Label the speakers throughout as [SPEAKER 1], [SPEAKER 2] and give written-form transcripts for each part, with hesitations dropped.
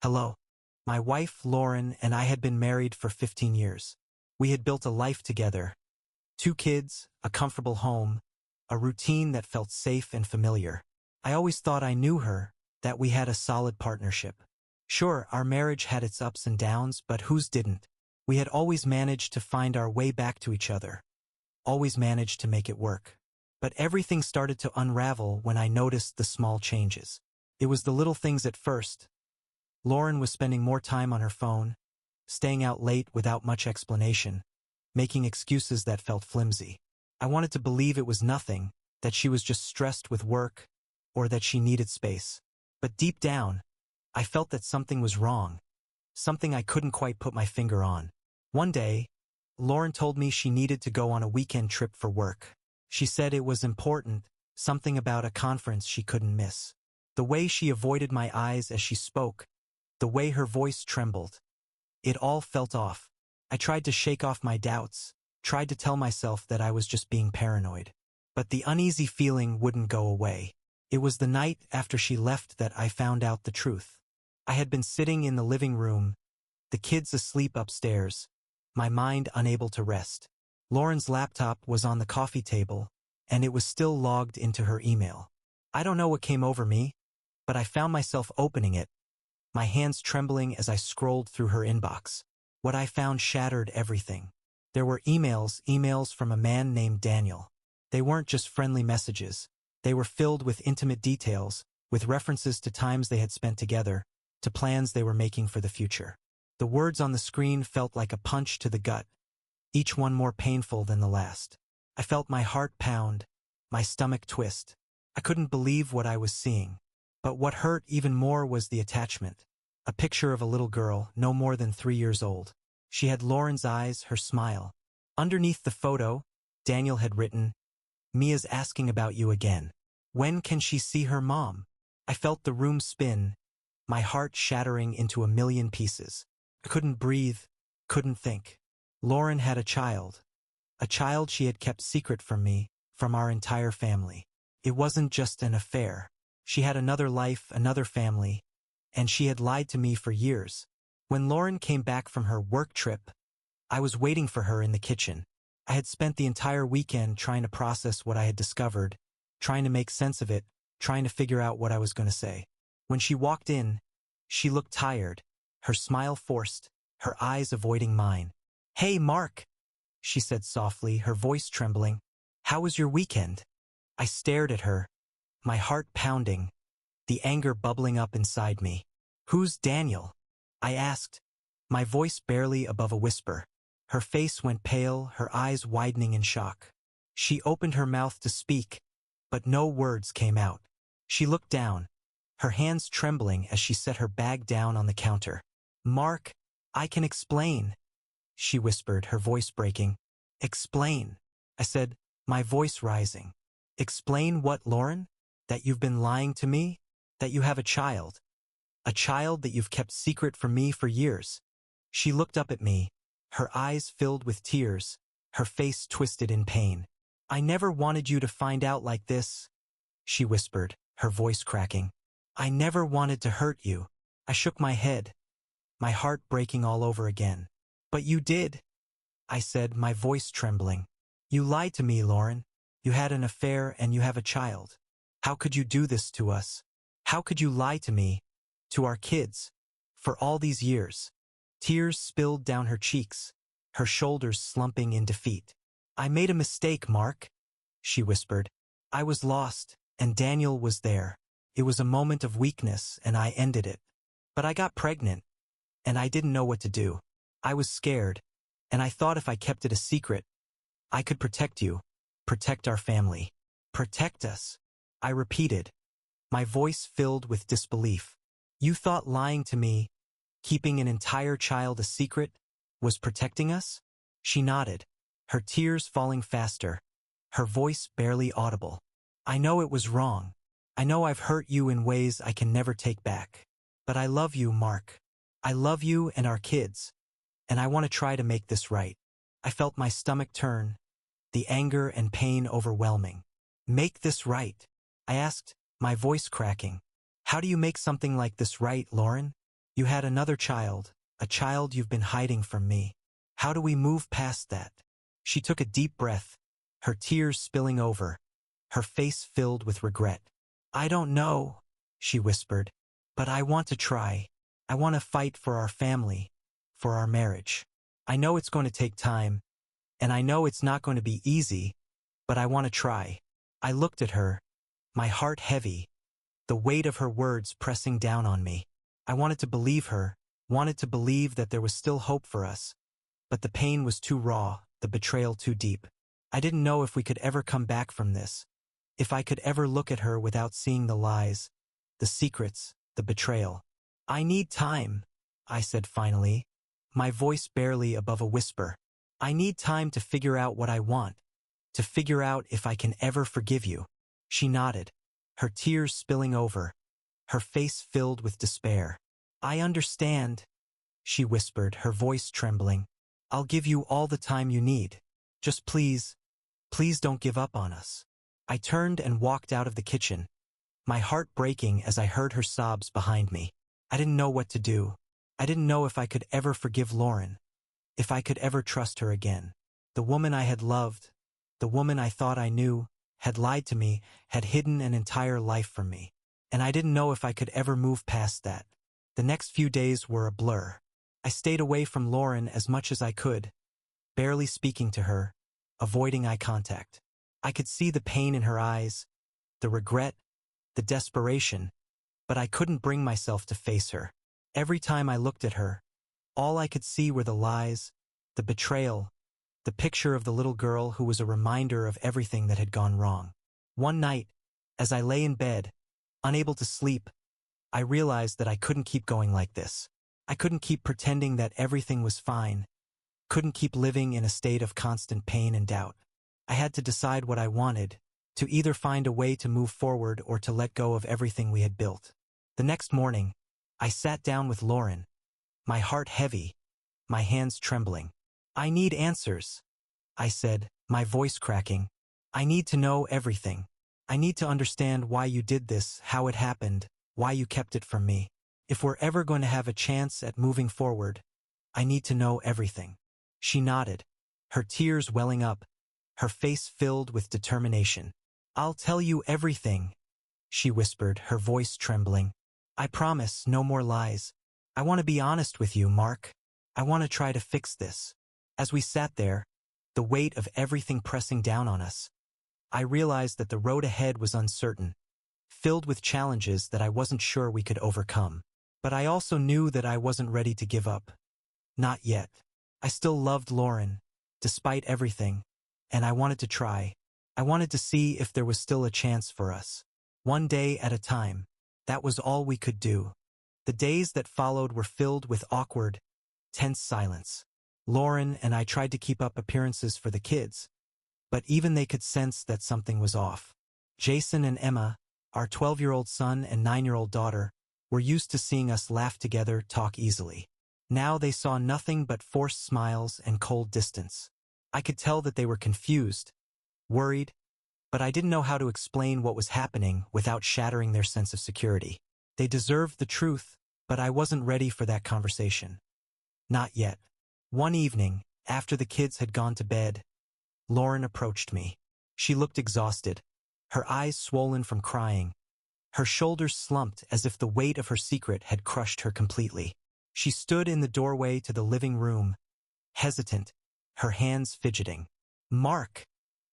[SPEAKER 1] Hello. My wife, Lauren, and I had been married for 15 years. We had built a life together. 2 kids, a comfortable home, a routine that felt safe and familiar. I always thought I knew her, that we had a solid partnership. Sure, our marriage had its ups and downs, but whose didn't? We had always managed to find our way back to each other. Always managed to make it work. But everything started to unravel when I noticed the small changes. It was the little things at first. Lauren was spending more time on her phone, staying out late without much explanation, making excuses that felt flimsy. I wanted to believe it was nothing, that she was just stressed with work, or that she needed space. But deep down, I felt that something was wrong, something I couldn't quite put my finger on. One day, Lauren told me she needed to go on a weekend trip for work. She said it was important, something about a conference she couldn't miss. The way she avoided my eyes as she spoke, the way her voice trembled, it all felt off. I tried to shake off my doubts, tried to tell myself that I was just being paranoid. But the uneasy feeling wouldn't go away. It was the night after she left that I found out the truth. I had been sitting in the living room, the kids asleep upstairs, my mind unable to rest. Lauren's laptop was on the coffee table, and it was still logged into her email. I don't know what came over me, but I found myself opening it, my hands trembling as I scrolled through her inbox. What I found shattered everything. There were emails from a man named Daniel. They weren't just friendly messages. They were filled with intimate details, with references to times they had spent together, to plans they were making for the future. The words on the screen felt like a punch to the gut, each one more painful than the last. I felt my heart pound, my stomach twist. I couldn't believe what I was seeing. But what hurt even more was the attachment. A picture of a little girl, no more than 3 years old. She had Lauren's eyes, her smile. Underneath the photo, Daniel had written, "Mia's asking about you again. When can she see her mom?" I felt the room spin, my heart shattering into a million pieces. I couldn't breathe, couldn't think. Lauren had a child she had kept secret from me, from our entire family. It wasn't just an affair. She had another life, another family, and she had lied to me for years. When Lauren came back from her work trip, I was waiting for her in the kitchen. I had spent the entire weekend trying to process what I had discovered, trying to make sense of it, trying to figure out what I was going to say. When she walked in, she looked tired, her smile forced, her eyes avoiding mine. "Hey, Mark," she said softly, her voice trembling. "How was your weekend?" I stared at her, my heart pounding, the anger bubbling up inside me. "Who's Daniel?" I asked, my voice barely above a whisper. Her face went pale, her eyes widening in shock. She opened her mouth to speak, but no words came out. She looked down, her hands trembling as she set her bag down on the counter. "Mark, I can explain," she whispered, her voice breaking. "Explain," I said, my voice rising. "Explain what, Lauren? That you've been lying to me? That you have a child that you've kept secret from me for years?" She looked up at me, her eyes filled with tears, her face twisted in pain. "I never wanted you to find out like this," she whispered, her voice cracking. "I never wanted to hurt you." I shook my head, my heart breaking all over again. "But you did," I said, my voice trembling. "You lied to me, Lauren. You had an affair and you have a child. How could you do this to us? How could you lie to me, to our kids, for all these years?" Tears spilled down her cheeks, her shoulders slumping in defeat. "I made a mistake, Mark," she whispered. "I was lost, and Daniel was there. It was a moment of weakness, and I ended it. But I got pregnant, and I didn't know what to do. I was scared, and I thought if I kept it a secret, I could protect you, protect our family. Protect us," I repeated, my voice filled with disbelief. "You thought lying to me, keeping an entire child a secret, was protecting us?" She nodded, her tears falling faster, her voice barely audible. "I know it was wrong. I know I've hurt you in ways I can never take back. But I love you, Mark. I love you and our kids, and I want to try to make this right." I felt my stomach turn, the anger and pain overwhelming. "Make this right?" I asked, my voice cracking. "How do you make something like this right, Lauren?" You had another child, a child you've been hiding from me. How do we move past that? She took a deep breath, her tears spilling over, her face filled with regret. I don't know, she whispered, but I want to try. I want to fight for our family, for our marriage. I know it's going to take time, and I know it's not going to be easy, but I want to try. I looked at her, my heart heavy, the weight of her words pressing down on me. I wanted to believe her, wanted to believe that there was still hope for us, but the pain was too raw, the betrayal too deep. I didn't know if we could ever come back from this, if I could ever look at her without seeing the lies, the secrets, the betrayal. I need time, I said finally, my voice barely above a whisper. I need time to figure out what I want, to figure out if I can ever forgive you. She nodded, her tears spilling over, her face filled with despair. I understand, she whispered, her voice trembling. I'll give you all the time you need. Just please don't give up on us. I turned and walked out of the kitchen, my heart breaking as I heard her sobs behind me. I didn't know what to do. I didn't know if I could ever forgive Lauren, if I could ever trust her again. The woman I had loved, the woman I thought I knew, had lied to me, had hidden an entire life from me. And I didn't know if I could ever move past that. The next few days were a blur. I stayed away from Lauren as much as I could, barely speaking to her, avoiding eye contact. I could see the pain in her eyes, the regret, the desperation, but I couldn't bring myself to face her. Every time I looked at her, all I could see were the lies, the betrayal, the picture of the little girl who was a reminder of everything that had gone wrong. One night, as I lay in bed, unable to sleep, I realized that I couldn't keep going like this. I couldn't keep pretending that everything was fine, couldn't keep living in a state of constant pain and doubt. I had to decide what I wanted, to either find a way to move forward or to let go of everything we had built. The next morning, I sat down with Lauren, my heart heavy, my hands trembling. I need answers, I said, my voice cracking. I need to know everything. I need to understand why you did this, how it happened, why you kept it from me. If we're ever going to have a chance at moving forward, I need to know everything. She nodded, her tears welling up, her face filled with determination. I'll tell you everything, she whispered, her voice trembling. I promise, no more lies. I want to be honest with you, Mark. I want to try to fix this. As we sat there, the weight of everything pressing down on us, I realized that the road ahead was uncertain, filled with challenges that I wasn't sure we could overcome. But I also knew that I wasn't ready to give up. Not yet. I still loved Lauren, despite everything, and I wanted to try. I wanted to see if there was still a chance for us. One day at a time. That was all we could do. The days that followed were filled with awkward, tense silence. Lauren and I tried to keep up appearances for the kids, but even they could sense that something was off. Jason and Emma, our 12-year-old son and 9-year-old daughter, were used to seeing us laugh together, talk easily. Now they saw nothing but forced smiles and cold distance. I could tell that they were confused, worried, but I didn't know how to explain what was happening without shattering their sense of security. They deserved the truth, but I wasn't ready for that conversation. Not yet. One evening, after the kids had gone to bed, Lauren approached me. She looked exhausted, her eyes swollen from crying. Her shoulders slumped as if the weight of her secret had crushed her completely. She stood in the doorway to the living room, hesitant, her hands fidgeting. Mark,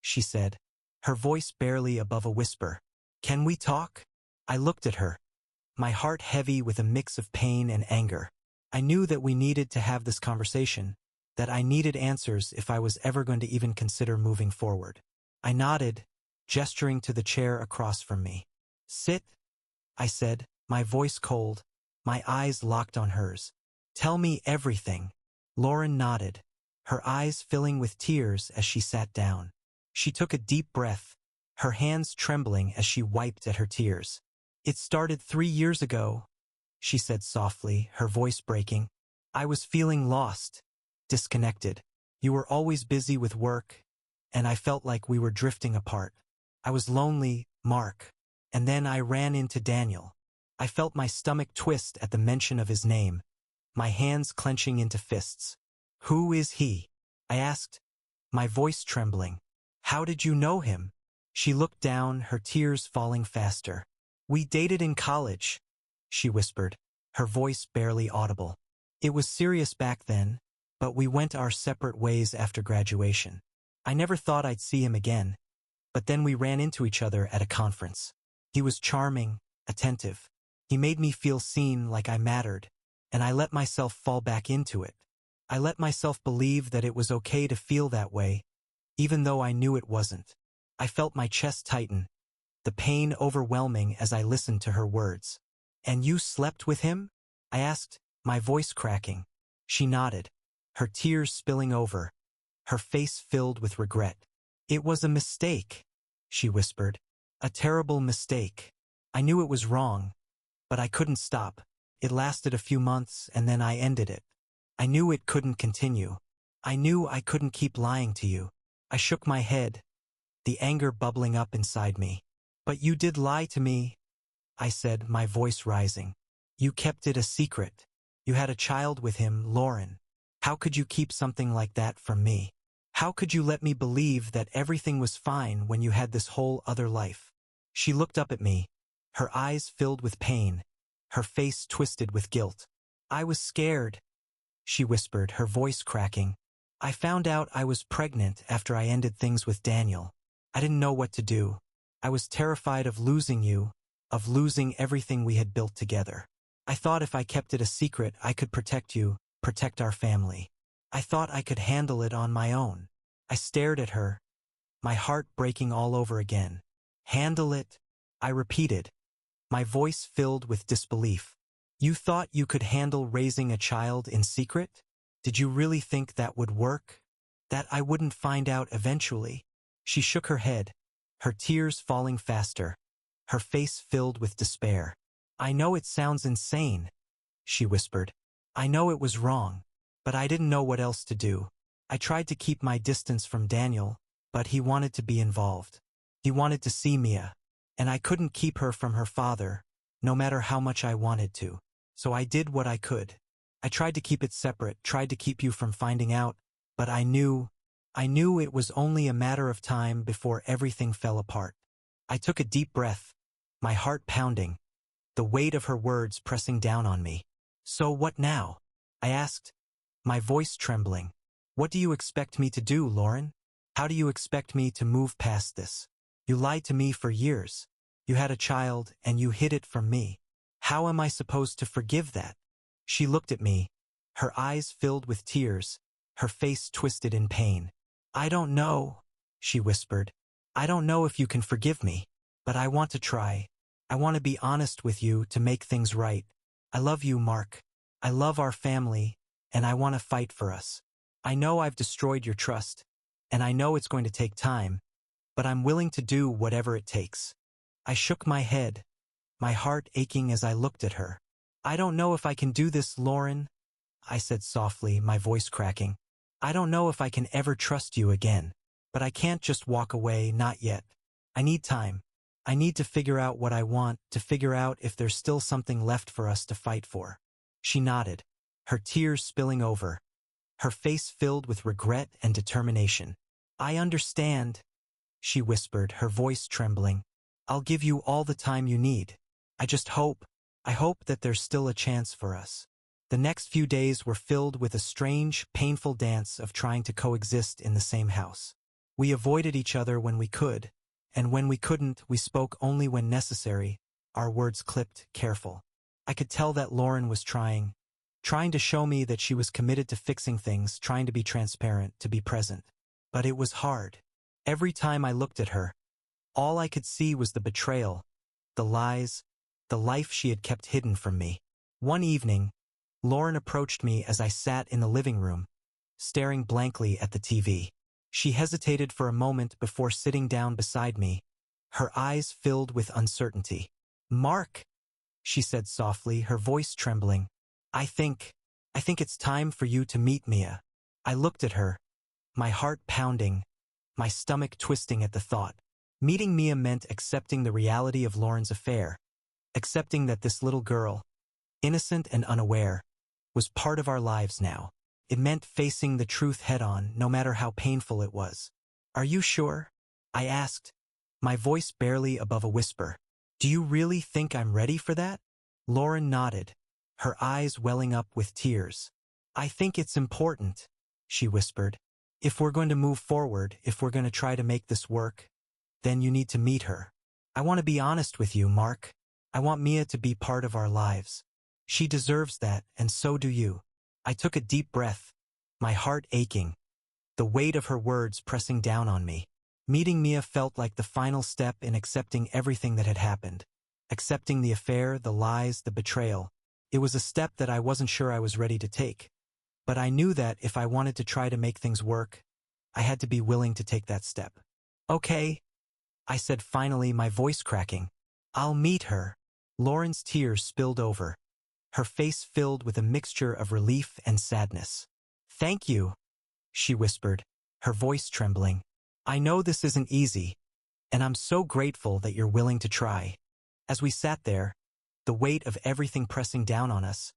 [SPEAKER 1] she said, her voice barely above a whisper. Can we talk? I looked at her, my heart heavy with a mix of pain and anger. I knew that we needed to have this conversation, that I needed answers if I was ever going to even consider moving forward. I nodded, gesturing to the chair across from me. Sit, I said, my voice cold, my eyes locked on hers. Tell me everything. Lauren nodded, her eyes filling with tears as she sat down. She took a deep breath, her hands trembling as she wiped at her tears. It started 3 years ago, she said softly, her voice breaking. I was feeling lost, disconnected. You were always busy with work, and I felt like we were drifting apart. I was lonely, Mark, and then I ran into Daniel. I felt my stomach twist at the mention of his name, my hands clenching into fists. "Who is he?" I asked, my voice trembling. "How did you know him?" She looked down, her tears falling faster. "We dated in college," she whispered, her voice barely audible. "It was serious back then, but we went our separate ways after graduation. I never thought I'd see him again, but then we ran into each other at a conference. He was charming, attentive. He made me feel seen, like I mattered, and I let myself fall back into it. I let myself believe that it was okay to feel that way, even though I knew it wasn't." I felt my chest tighten, the pain overwhelming as I listened to her words. "And you slept with him?" I asked, my voice cracking. She nodded, her tears spilling over, her face filled with regret. "It was a mistake," she whispered. "A terrible mistake. I knew it was wrong, but I couldn't stop. It lasted a few months and then I ended it. I knew it couldn't continue. I knew I couldn't keep lying to you." I shook my head, the anger bubbling up inside me. "But you did lie to me," I said, my voice rising. "You kept it a secret. You had a child with him, Lauren. How could you keep something like that from me? How could you let me believe that everything was fine when you had this whole other life?" She looked up at me, her eyes filled with pain, her face twisted with guilt. "I was scared," she whispered, her voice cracking. "I found out I was pregnant after I ended things with Daniel. I didn't know what to do. I was terrified of losing you, of losing everything we had built together. I thought if I kept it a secret, I could protect you, protect our family. I thought I could handle it on my own." I stared at her, my heart breaking all over again. "Handle it?" I repeated, my voice filled with disbelief. "You thought you could handle raising a child in secret? Did you really think that would work? That I wouldn't find out eventually?" She shook her head, her tears falling faster, her face filled with despair. "I know it sounds insane," she whispered. "I know it was wrong, but I didn't know what else to do. I tried to keep my distance from Daniel, but he wanted to be involved. He wanted to see Mia, and I couldn't keep her from her father, no matter how much I wanted to. So I did what I could. I tried to keep it separate, tried to keep you from finding out, but I knew it was only a matter of time before everything fell apart." I took a deep breath, my heart pounding, the weight of her words pressing down on me. "So what now?" I asked, my voice trembling. "What do you expect me to do, Lauren? How do you expect me to move past this? You lied to me for years. You had a child and you hid it from me. How am I supposed to forgive that?" She looked at me, her eyes filled with tears, her face twisted in pain. "I don't know," she whispered. "I don't know if you can forgive me, but I want to try. I want to be honest with you to make things right. I love you, Mark. I love our family, and I want to fight for us. I know I've destroyed your trust, and I know it's going to take time, but I'm willing to do whatever it takes." I shook my head, my heart aching as I looked at her. "I don't know if I can do this, Lauren," I said softly, my voice cracking. "I don't know if I can ever trust you again, but I can't just walk away, not yet. I need time. I need to figure out what I want, to figure out if there's still something left for us to fight for." She nodded, her tears spilling over, her face filled with regret and determination. "I understand," she whispered, her voice trembling. "I'll give you all the time you need. I hope that there's still a chance for us." The next few days were filled with a strange, painful dance of trying to coexist in the same house. We avoided each other when we could, and when we couldn't, we spoke only when necessary, our words clipped, careful. I could tell that Lauren was trying to show me that she was committed to fixing things, trying to be transparent, to be present. But it was hard. Every time I looked at her, all I could see was the betrayal, the lies, the life she had kept hidden from me. One evening, Lauren approached me as I sat in the living room, staring blankly at the TV. She hesitated for a moment before sitting down beside me, her eyes filled with uncertainty. "Mark," she said softly, her voice trembling, I think it's time for you to meet Mia." I looked at her, my heart pounding, my stomach twisting at the thought. Meeting Mia meant accepting the reality of Lauren's affair, accepting that this little girl, innocent and unaware, was part of our lives now. It meant facing the truth head-on, no matter how painful it was. "Are you sure?" I asked, my voice barely above a whisper. "Do you really think I'm ready for that?" Lauren nodded, her eyes welling up with tears. "I think it's important," she whispered. "If we're going to move forward, if we're going to try to make this work, then you need to meet her. I want to be honest with you, Mark. I want Mia to be part of our lives. She deserves that, and so do you." I took a deep breath, my heart aching, the weight of her words pressing down on me. Meeting Mia felt like the final step in accepting everything that had happened. Accepting the affair, the lies, the betrayal. It was a step that I wasn't sure I was ready to take. But I knew that if I wanted to try to make things work, I had to be willing to take that step. "Okay," I said finally, my voice cracking. "I'll meet her." Lauren's tears spilled over, her face filled with a mixture of relief and sadness. "Thank you," she whispered, her voice trembling. "I know this isn't easy, and I'm so grateful that you're willing to try." As we sat there, the weight of everything pressing down on us,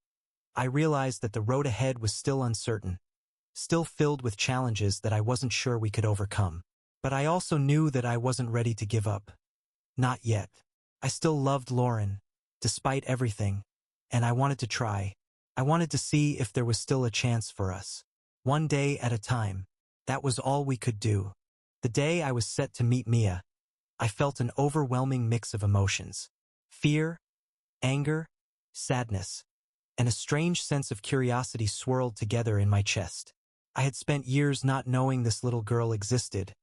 [SPEAKER 1] I realized that the road ahead was still uncertain, still filled with challenges that I wasn't sure we could overcome. But I also knew that I wasn't ready to give up. Not yet. I still loved Lauren, despite everything, and I wanted to try. I wanted to see if there was still a chance for us. One day at a time. That was all we could do. The day I was set to meet Mia, I felt an overwhelming mix of emotions. Fear, anger, sadness, and a strange sense of curiosity swirled together in my chest. I had spent years not knowing this little girl existed,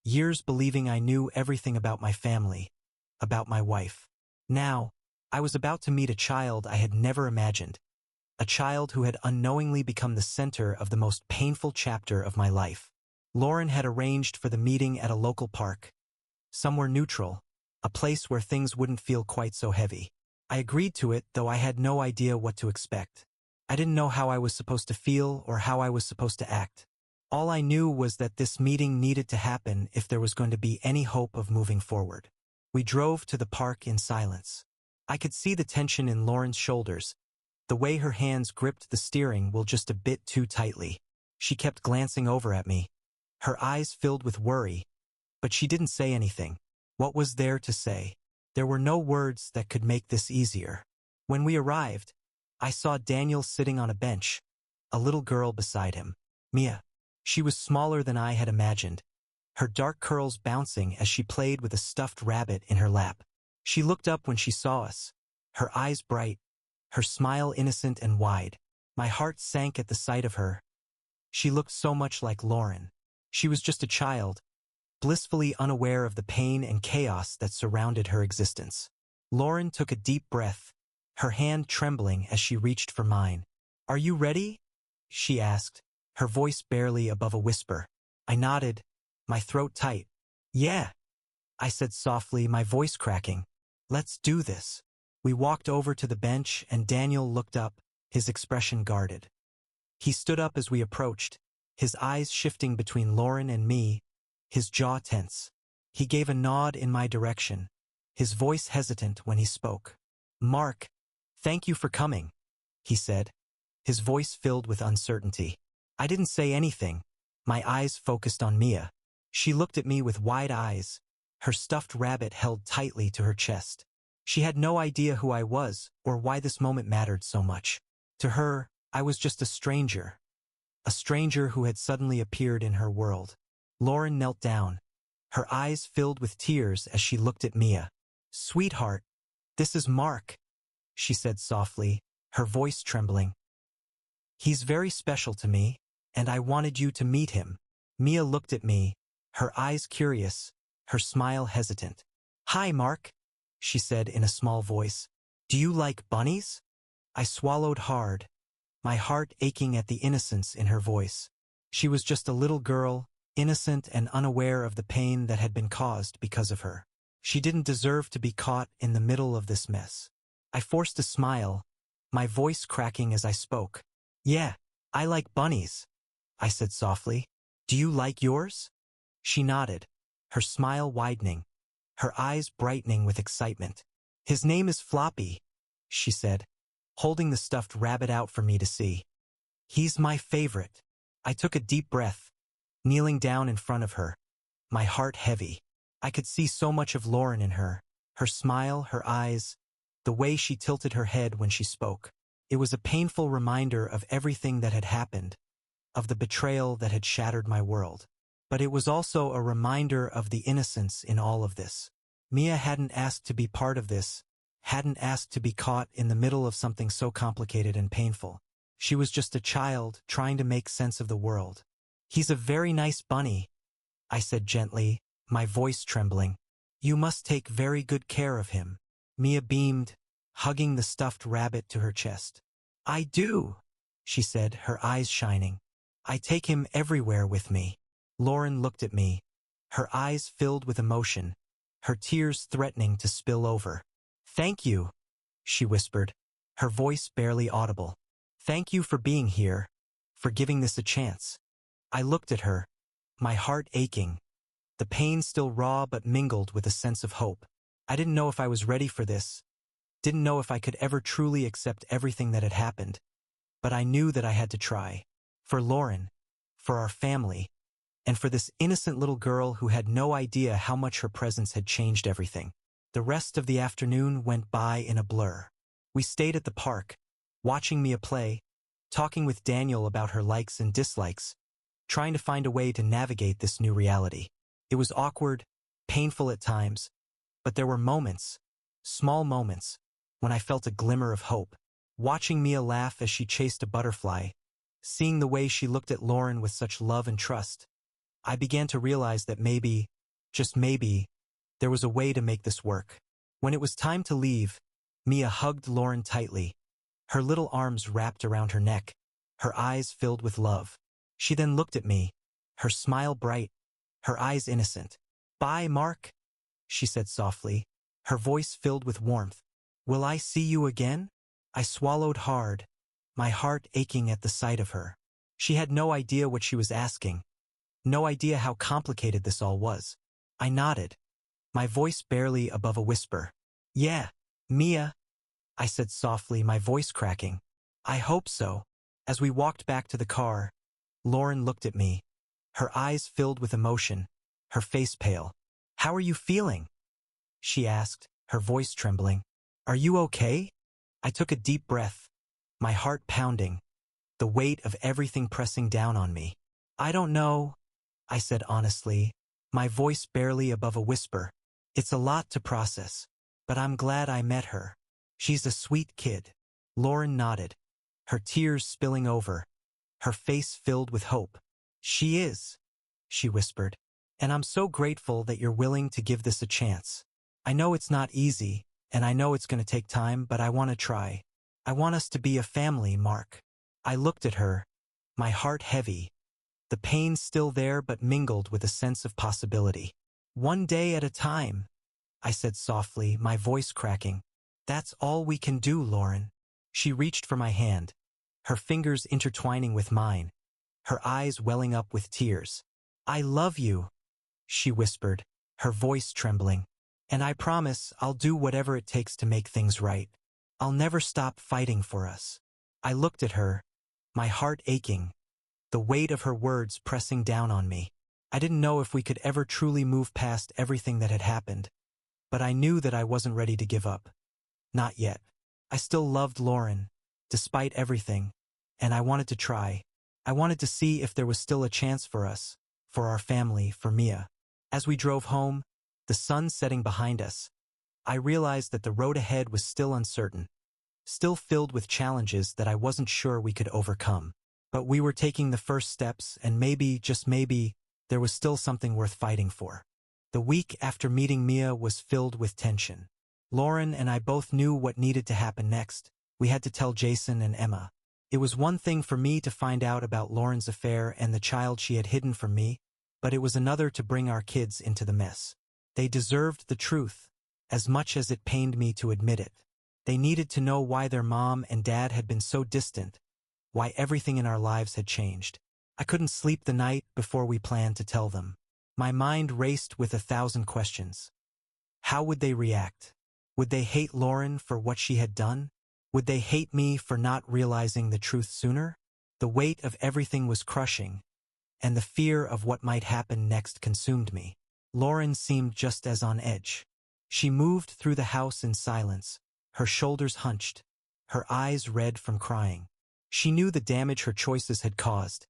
[SPEAKER 1] years believing I knew everything about my family, about my wife. Now, I was about to meet a child I had never imagined, a child who had unknowingly become the center of the most painful chapter of my life. Lauren had arranged for the meeting at a local park, somewhere neutral, a place where things wouldn't feel quite so heavy. I agreed to it, though I had no idea what to expect. I didn't know how I was supposed to feel or how I was supposed to act. All I knew was that this meeting needed to happen if there was going to be any hope of moving forward. We drove to the park in silence. I could see the tension in Lauren's shoulders, the way her hands gripped the steering wheel just a bit too tightly. She kept glancing over at me, her eyes filled with worry, but she didn't say anything. What was there to say? There were no words that could make this easier. When we arrived, I saw Daniel sitting on a bench, a little girl beside him, Mia. She was smaller than I had imagined, her dark curls bouncing as she played with a stuffed rabbit in her lap. She looked up when she saw us, her eyes bright, her smile innocent and wide. My heart sank at the sight of her. She looked so much like Lauren. She was just a child, blissfully unaware of the pain and chaos that surrounded her existence. Lauren took a deep breath, her hand trembling as she reached for mine. "Are you ready?" she asked, her voice barely above a whisper. I nodded, my throat tight. "Yeah," I said softly, my voice cracking. "Let's do this." We walked over to the bench and Daniel looked up, his expression guarded. He stood up as we approached, his eyes shifting between Lauren and me, his jaw tense. He gave a nod in my direction, his voice hesitant when he spoke. "Mark, thank you for coming," he said, his voice filled with uncertainty. I didn't say anything, my eyes focused on Mia. She looked at me with wide eyes, her stuffed rabbit held tightly to her chest. She had no idea who I was or why this moment mattered so much. To her, I was just a stranger who had suddenly appeared in her world. Lauren knelt down, her eyes filled with tears as she looked at Mia. "Sweetheart, this is Mark," she said softly, her voice trembling. "He's very special to me, and I wanted you to meet him." Mia looked at me, her eyes curious, her smile hesitant. "Hi, Mark," she said in a small voice. "Do you like bunnies?" I swallowed hard, my heart aching at the innocence in her voice. She was just a little girl, innocent and unaware of the pain that had been caused because of her. She didn't deserve to be caught in the middle of this mess. I forced a smile, my voice cracking as I spoke. "Yeah, I like bunnies," I said softly. "Do you like yours?" She nodded, her smile widening, her eyes brightening with excitement. His name is Floppy, she said, holding the stuffed rabbit out for me to see. He's my favorite. I took a deep breath, kneeling down in front of her, my heart heavy. I could see so much of Lauren in her smile, her eyes, the way she tilted her head when she spoke. It was a painful reminder of everything that had happened, of the betrayal that had shattered my world. But it was also a reminder of the innocence in all of this. Mia hadn't asked to be part of this, hadn't asked to be caught in the middle of something so complicated and painful. She was just a child trying to make sense of the world. He's a very nice bunny, I said gently, my voice trembling. You must take very good care of him. Mia beamed, hugging the stuffed rabbit to her chest. I do, she said, her eyes shining. I take him everywhere with me. Lauren looked at me, her eyes filled with emotion, her tears threatening to spill over. Thank you, she whispered, her voice barely audible. Thank you for being here, for giving this a chance. I looked at her, my heart aching, the pain still raw but mingled with a sense of hope. I didn't know if I was ready for this, didn't know if I could ever truly accept everything that had happened, but I knew that I had to try. For Lauren, for our family, and for this innocent little girl who had no idea how much her presence had changed everything. The rest of the afternoon went by in a blur. We stayed at the park, watching Mia play, talking with Daniel about her likes and dislikes, trying to find a way to navigate this new reality. It was awkward, painful at times, but there were moments, small moments, when I felt a glimmer of hope. Watching Mia laugh as she chased a butterfly, seeing the way she looked at Lauren with such love and trust, I began to realize that maybe, just maybe, there was a way to make this work. When it was time to leave, Mia hugged Lauren tightly, her little arms wrapped around her neck, her eyes filled with love. She then looked at me, her smile bright, her eyes innocent. Bye, Mark, she said softly, her voice filled with warmth. Will I see you again? I swallowed hard, my heart aching at the sight of her. She had no idea what she was asking, no idea how complicated this all was. I nodded, my voice barely above a whisper. Yeah, Mia, I said softly, my voice cracking. I hope so. As we walked back to the car, Lauren looked at me, her eyes filled with emotion, her face pale. How are you feeling? She asked, her voice trembling. Are you okay? I took a deep breath, my heart pounding, the weight of everything pressing down on me. I don't know, I said honestly, my voice barely above a whisper. It's a lot to process, but I'm glad I met her. She's a sweet kid. Lauren nodded, her tears spilling over, her face filled with hope. She is, she whispered, and I'm so grateful that you're willing to give this a chance. I know it's not easy, and I know it's going to take time, but I want to try. I want us to be a family, Mark. I looked at her, my heart heavy, the pain still there but mingled with a sense of possibility. One day at a time, I said softly, my voice cracking. That's all we can do, Lauren. She reached for my hand, her fingers intertwining with mine, her eyes welling up with tears. I love you, she whispered, her voice trembling. And I promise I'll do whatever it takes to make things right. I'll never stop fighting for us. I looked at her, my heart aching, the weight of her words pressing down on me. I didn't know if we could ever truly move past everything that had happened, but I knew that I wasn't ready to give up. Not yet. I still loved Lauren, despite everything, and I wanted to try. I wanted to see if there was still a chance for us, for our family, for Mia. As we drove home, the sun setting behind us, I realized that the road ahead was still uncertain, still filled with challenges that I wasn't sure we could overcome. But we were taking the first steps, and maybe, just maybe, there was still something worth fighting for. The week after meeting Mia was filled with tension. Lauren and I both knew what needed to happen next. We had to tell Jason and Emma. It was one thing for me to find out about Lauren's affair and the child she had hidden from me, but it was another to bring our kids into the mess. They deserved the truth, as much as it pained me to admit it. They needed to know why their mom and dad had been so distant, why everything in our lives had changed. I couldn't sleep the night before we planned to tell them. My mind raced with 1,000 questions. How would they react? Would they hate Lauren for what she had done? Would they hate me for not realizing the truth sooner? The weight of everything was crushing, and the fear of what might happen next consumed me. Lauren seemed just as on edge. She moved through the house in silence, her shoulders hunched, her eyes red from crying. She knew the damage her choices had caused,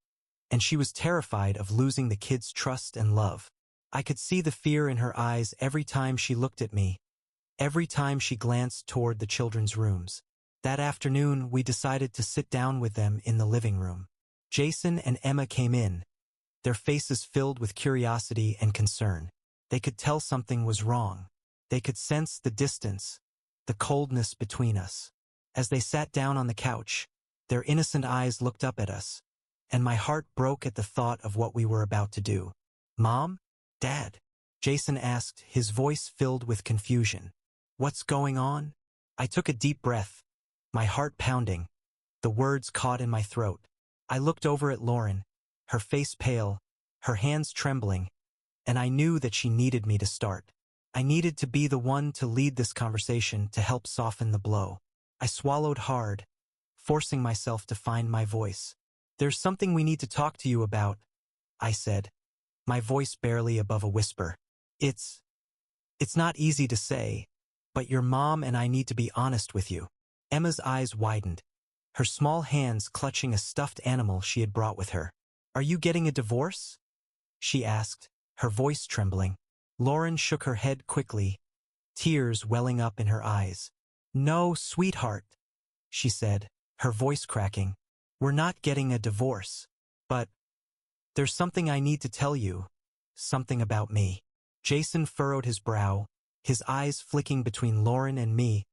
[SPEAKER 1] and she was terrified of losing the kids' trust and love. I could see the fear in her eyes every time she looked at me, every time she glanced toward the children's rooms. That afternoon, we decided to sit down with them in the living room. Jason and Emma came in, their faces filled with curiosity and concern. They could tell something was wrong. They could sense the distance, the coldness between us. As they sat down on the couch, their innocent eyes looked up at us, and my heart broke at the thought of what we were about to do. "Mom? Dad?" Jason asked, his voice filled with confusion. "What's going on?" I took a deep breath, my heart pounding, the words caught in my throat. I looked over at Lauren, her face pale, her hands trembling, and I knew that she needed me to start. I needed to be the one to lead this conversation to help soften the blow. I swallowed hard, forcing myself to find my voice. "There's something we need to talk to you about," I said, my voice barely above a whisper. It's not easy to say, but your mom and I need to be honest with you." Emma's eyes widened, her small hands clutching a stuffed animal she had brought with her. "Are you getting a divorce?" she asked, her voice trembling. Lauren shook her head quickly, tears welling up in her eyes. "No, sweetheart," she said, her voice cracking. "We're not getting a divorce. But there's something I need to tell you, something about me." Jason furrowed his brow, his eyes flicking between Lauren and me,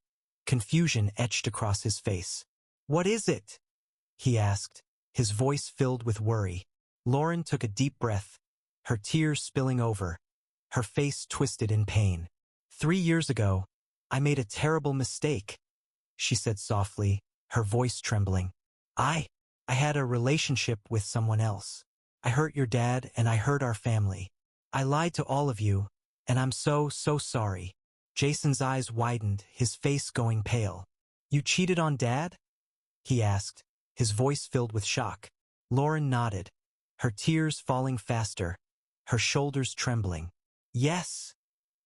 [SPEAKER 1] confusion etched across his face. "What is it?" he asked, his voice filled with worry. Lauren took a deep breath, her tears spilling over, her face twisted in pain. 3 years ago, I made a terrible mistake," she said softly, her voice trembling. I had a relationship with someone else. I hurt your dad and I hurt our family. I lied to all of you, and I'm so sorry." Jason's eyes widened, his face going pale. "You cheated on Dad?" he asked, his voice filled with shock. Lauren nodded, her tears falling faster, her shoulders trembling. "Yes,"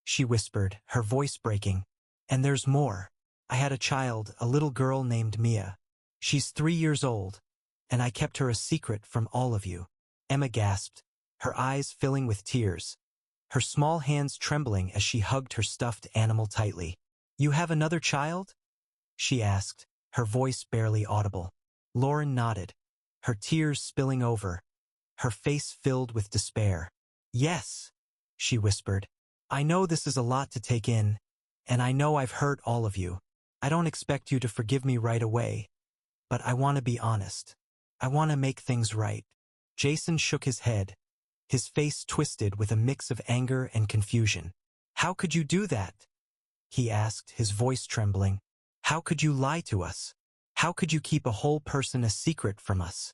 [SPEAKER 1] she whispered, her voice breaking. "And there's more. I had a child, a little girl named Mia. She's 3 years old, and I kept her a secret from all of you." Emma gasped, her eyes filling with tears, her small hands trembling as she hugged her stuffed animal tightly. "You have another child?" she asked, her voice barely audible. Lauren nodded, her tears spilling over, her face filled with despair. "Yes," she whispered. "I know this is a lot to take in, and I know I've hurt all of you. I don't expect you to forgive me right away, but I want to be honest. I want to make things right." Jason shook his head, his face twisted with a mix of anger and confusion. "How could you do that?" he asked, his voice trembling. "How could you lie to us? How could you keep a whole person a secret from us?"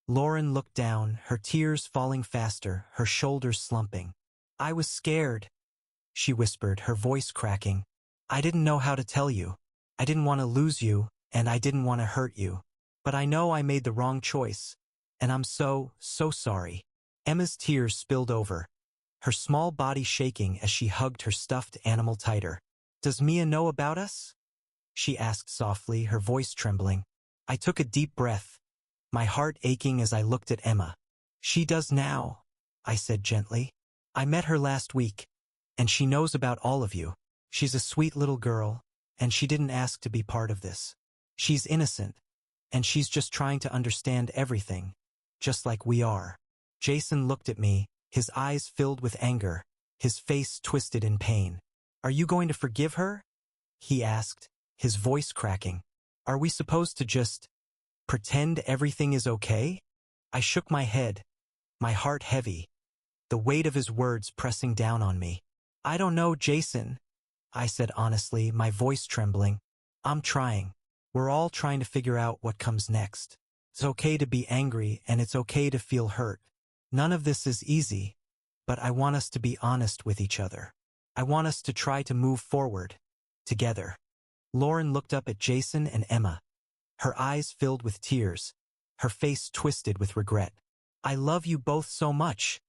[SPEAKER 1] Lauren looked down, her tears falling faster, her shoulders slumping. "I was scared," she whispered, her voice cracking. "I didn't know how to tell you. I didn't want to lose you, and I didn't want to hurt you. But I know I made the wrong choice, and I'm so sorry." Emma's tears spilled over, her small body shaking as she hugged her stuffed animal tighter. "Does Mia know about us?" she asked softly, her voice trembling. I took a deep breath, my heart aching as I looked at Emma. "She does now," I said gently. "I met her last week, and she knows about all of you. She's a sweet little girl, and she didn't ask to be part of this. She's innocent, and she's just trying to understand everything, just like we are." Jason looked at me, his eyes filled with anger, his face twisted in pain. "Are you going to forgive her?" he asked, his voice cracking. "Are we supposed to just pretend everything is okay?" I shook my head, my heart heavy, the weight of his words pressing down on me. "I don't know, Jason," I said honestly, my voice trembling. "I'm trying. We're all trying to figure out what comes next. It's okay to be angry, and it's okay to feel hurt. None of this is easy, but I want us to be honest with each other. I want us to try to move forward, together. Lauren looked up at Jason and Emma. Her eyes filled with tears, her face twisted with regret. "I love you both so much,"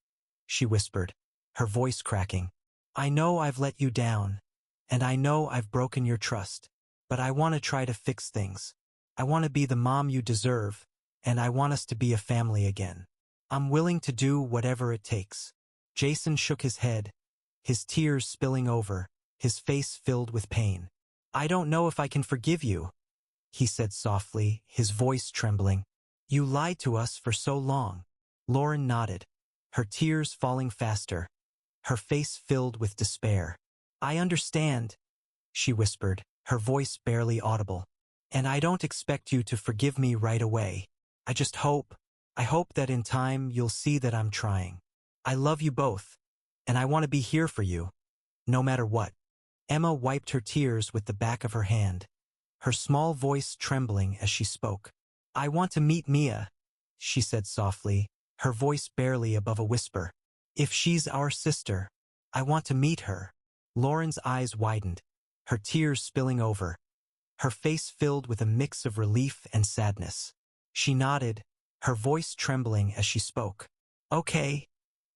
[SPEAKER 1] she whispered, her voice cracking. "I know I've let you down, and I know I've broken your trust, but I want to try to fix things. I want to be the mom you deserve, and I want us to be a family again. I'm willing to do whatever it takes." Jason shook his head, his tears spilling over, his face filled with pain. "I don't know if I can forgive you," he said softly, his voice trembling. "You lied to us for so long." Lauren nodded, her tears falling faster, her face filled with despair. "I understand," she whispered, her voice barely audible. "And I don't expect you to forgive me right away. I hope that in time you'll see that I'm trying. I love you both, and I want to be here for you, no matter what." Emma wiped her tears with the back of her hand, her small voice trembling as she spoke. "I want to meet Mia," she said softly, her voice barely above a whisper. "If she's our sister, I want to meet her." Lauren's eyes widened, her tears spilling over, her face filled with a mix of relief and sadness. She nodded, her voice trembling as she spoke. "Okay,"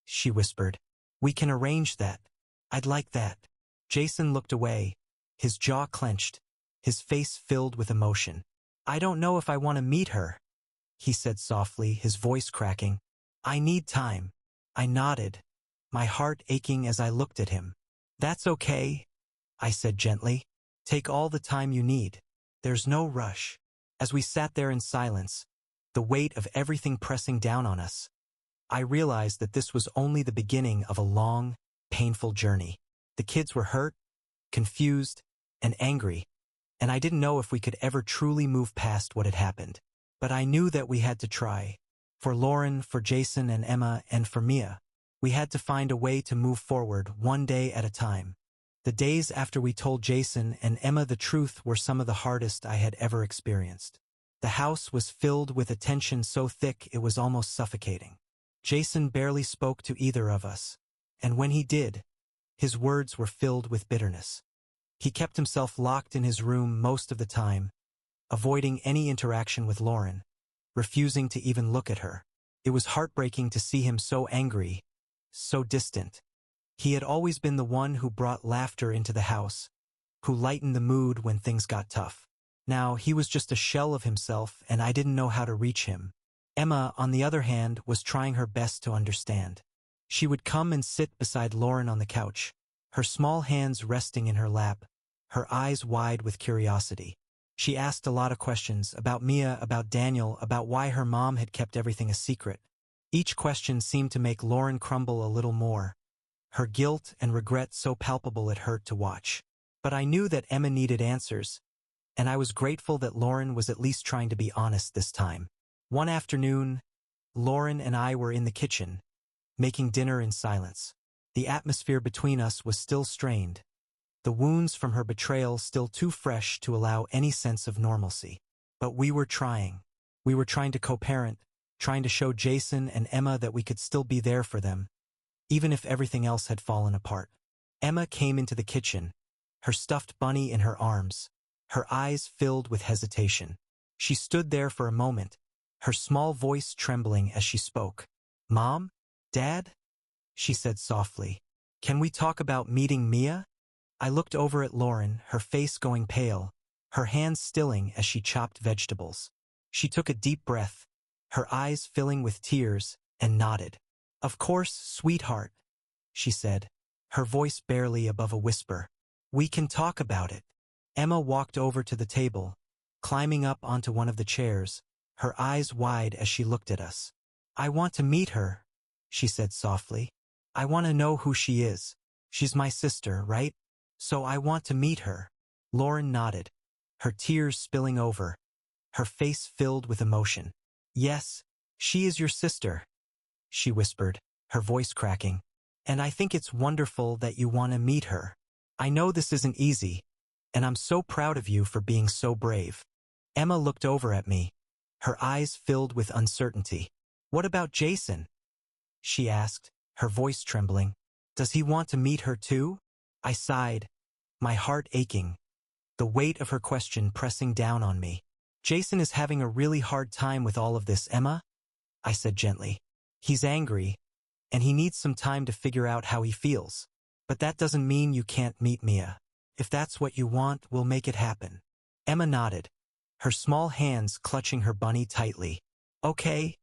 [SPEAKER 1] she whispered. "We can arrange that. I'd like that." Jason looked away, his jaw clenched, his face filled with emotion. "I don't know if I want to meet her," he said softly, his voice cracking. "I need time." I nodded, my heart aching as I looked at him. "That's okay," I said gently. "Take all the time you need. There's no rush." As we sat there in silence, the weight of everything pressing down on us, I realized that this was only the beginning of a long, painful journey. The kids were hurt, confused, and angry, and I didn't know if we could ever truly move past what had happened. But I knew that we had to try. For Lauren, for Jason and Emma, and for Mia, we had to find a way to move forward one day at a time. The days after we told Jason and Emma the truth were some of the hardest I had ever experienced. The house was filled with a tension so thick it was almost suffocating. Jason barely spoke to either of us, and when he did, his words were filled with bitterness. He kept himself locked in his room most of the time, avoiding any interaction with Lauren, refusing to even look at her. It was heartbreaking to see him so angry, so distant. He had always been the one who brought laughter into the house, who lightened the mood when things got tough. Now he was just a shell of himself, and I didn't know how to reach him. Emma, on the other hand, was trying her best to understand. She would come and sit beside Lauren on the couch, her small hands resting in her lap, her eyes wide with curiosity. She asked a lot of questions about Mia, about Daniel, about why her mom had kept everything a secret. Each question seemed to make Lauren crumble a little more, her guilt and regret so palpable it hurt to watch. But I knew that Emma needed answers, and I was grateful that Lauren was at least trying to be honest this time. One afternoon, Lauren and I were in the kitchen, making dinner in silence. The atmosphere between us was still strained, the wounds from her betrayal still too fresh to allow any sense of normalcy. But we were trying. We were trying to co-parent, trying to show Jason and Emma that we could still be there for them, even if everything else had fallen apart. Emma came into the kitchen, her stuffed bunny in her arms, her eyes filled with hesitation. She stood there for a moment, her small voice trembling as she spoke. "Mom? Dad?" she said softly. "Can we talk about meeting Mia?" I looked over at Lauren, her face going pale, her hands stilling as she chopped vegetables. She took a deep breath, her eyes filling with tears, and nodded. "Of course, sweetheart," she said, her voice barely above a whisper. "We can talk about it." Emma walked over to the table, climbing up onto one of the chairs, her eyes wide as she looked at us. "I want to meet her," she said softly. "I want to know who she is. She's my sister, right? So I want to meet her." Lauren nodded, her tears spilling over, her face filled with emotion. "Yes, she is your sister," she whispered, her voice cracking. "And I think it's wonderful that you want to meet her. I know this isn't easy, and I'm so proud of you for being so brave." Emma looked over at me, her eyes filled with uncertainty. "What about Jason?" she asked, her voice trembling. "Does he want to meet her too?" I sighed, my heart aching. the weight of her question pressing down on me. Jason is having a really hard time with all of this, Emma, I said gently. He's angry, and he needs some time to figure out how he feels. But that doesn't mean you can't meet Mia. If that's what you want, we'll make it happen. Emma nodded, her small hands clutching her bunny tightly. Okay,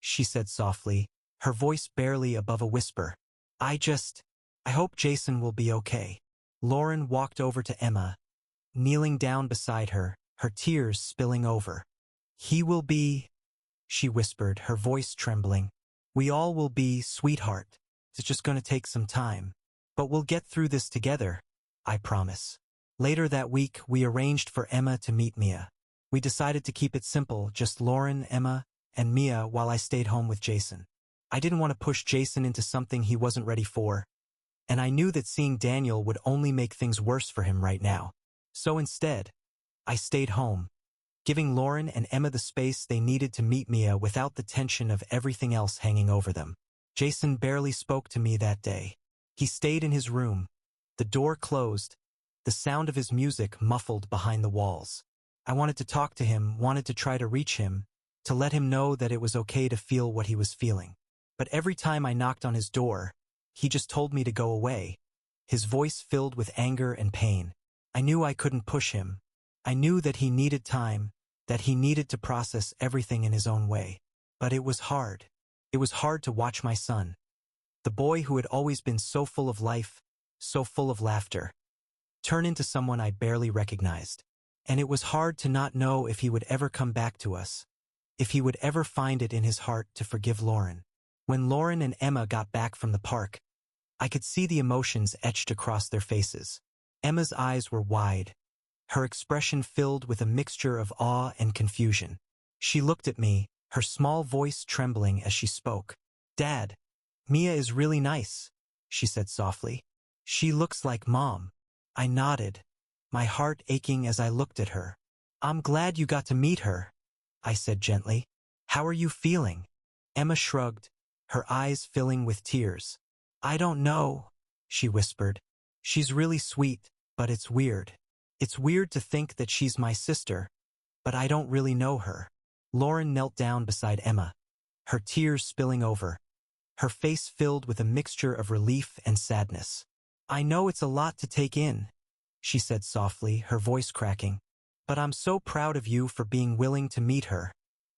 [SPEAKER 1] she said softly, her voice barely above a whisper. I hope Jason will be okay. Lauren walked over to Emma, kneeling down beside her, her tears spilling over. He will be, she whispered, her voice trembling. We all will be, sweetheart. It's just going to take some time. But we'll get through this together, I promise. Later that week, we arranged for Emma to meet Mia. We decided to keep it simple, just Lauren, Emma, and Mia while I stayed home with Jason. I didn't want to push Jason into something he wasn't ready for, and I knew that seeing Daniel would only make things worse for him right now. So instead, I stayed home, giving Lauren and Emma the space they needed to meet Mia without the tension of everything else hanging over them. Jason barely spoke to me that day. He stayed in his room, the door closed, the sound of his music muffled behind the walls. I wanted to talk to him, wanted to try to reach him, to let him know that it was okay to feel what he was feeling. But every time I knocked on his door, he just told me to go away, his voice filled with anger and pain. I knew I couldn't push him. I knew that he needed time, that he needed to process everything in his own way. But it was hard. It was hard to watch my son, the boy who had always been so full of life, so full of laughter, turn into someone I barely recognized. And it was hard to not know if he would ever come back to us, if he would ever find it in his heart to forgive Lauren. When Lauren and Emma got back from the park, I could see the emotions etched across their faces. Emma's eyes were wide, her expression filled with a mixture of awe and confusion. She looked at me, her small voice trembling as she spoke. Dad, Mia is really nice, she said softly. She looks like Mom. I nodded, my heart aching as I looked at her. I'm glad you got to meet her, I said gently. How are you feeling? Emma shrugged, her eyes filling with tears. I don't know, she whispered. She's really sweet, but it's weird. It's weird to think that she's my sister, but I don't really know her. Lauren knelt down beside Emma, her tears spilling over, her face filled with a mixture of relief and sadness. I know it's a lot to take in, she said softly, her voice cracking, but I'm so proud of you for being willing to meet her,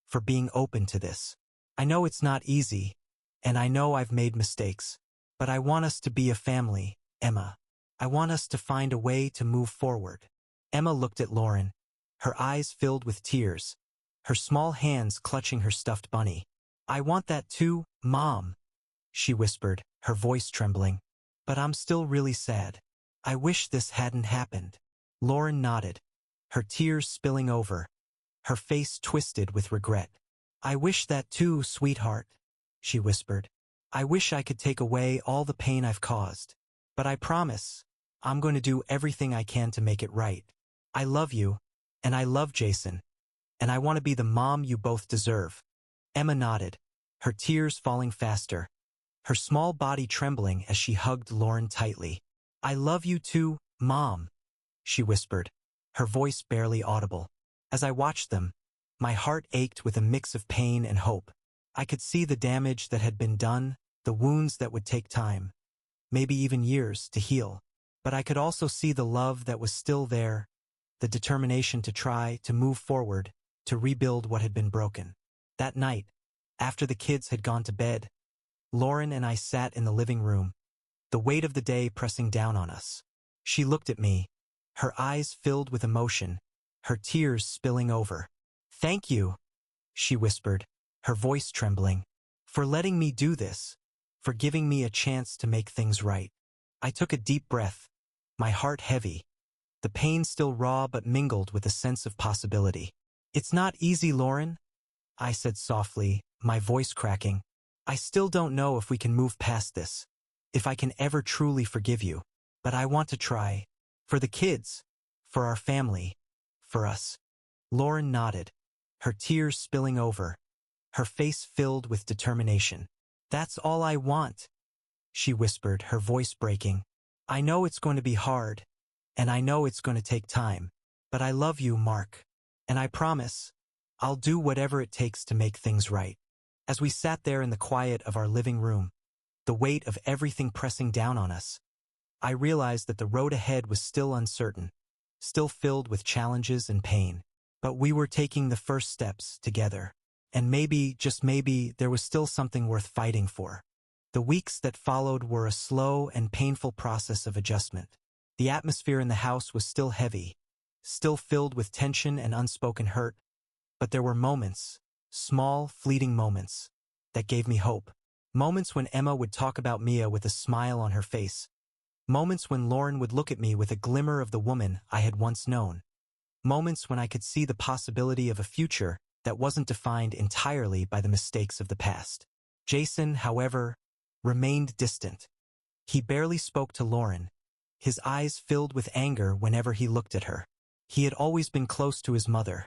[SPEAKER 1] for being open to this. I know it's not easy, and I know I've made mistakes, but I want us to be a family, Emma. I want us to find a way to move forward. Emma looked at Lauren, her eyes filled with tears, her small hands clutching her stuffed bunny. I want that too, Mom, she whispered, her voice trembling. But I'm still really sad. I wish this hadn't happened. Lauren nodded, her tears spilling over, her face twisted with regret. I wish that too, sweetheart, she whispered. I wish I could take away all the pain I've caused. But I promise, I'm going to do everything I can to make it right. I love you, and I love Jason, and I want to be the mom you both deserve. Emma nodded, her tears falling faster, her small body trembling as she hugged Lauren tightly. I love you too, Mom, she whispered, her voice barely audible. As I watched them, my heart ached with a mix of pain and hope. I could see the damage that had been done, the wounds that would take time, maybe even years, to heal. But I could also see the love that was still there, the determination to try, to move forward, to rebuild what had been broken. That night, after the kids had gone to bed, Lauren and I sat in the living room, the weight of the day pressing down on us. She looked at me, her eyes filled with emotion, her tears spilling over. Thank you, she whispered, her voice trembling, for letting me do this, for giving me a chance to make things right. I took a deep breath, my heart heavy, the pain still raw but mingled with a sense of possibility. It's not easy, Lauren, I said softly, my voice cracking. I still don't know if we can move past this, if I can ever truly forgive you. But I want to try. For the kids, for our family, for us. Lauren nodded, her tears spilling over, her face filled with determination. That's all I want, she whispered, her voice breaking. I know it's going to be hard, and I know it's going to take time, But I love you, Mark. And I promise, I'll do whatever it takes to make things right. As we sat there in the quiet of our living room, the weight of everything pressing down on us, I realized that the road ahead was still uncertain, still filled with challenges and pain. But we were taking the first steps together. And maybe, just maybe, there was still something worth fighting for. The weeks that followed were a slow and painful process of adjustment. The atmosphere in the house was still heavy, still filled with tension and unspoken hurt, but there were moments, small, fleeting moments, that gave me hope. Moments when Emma would talk about Mia with a smile on her face. Moments when Lauren would look at me with a glimmer of the woman I had once known. Moments when I could see the possibility of a future that wasn't defined entirely by the mistakes of the past. Jason, however, remained distant. He barely spoke to Lauren, his eyes filled with anger whenever he looked at her. He had always been close to his mother,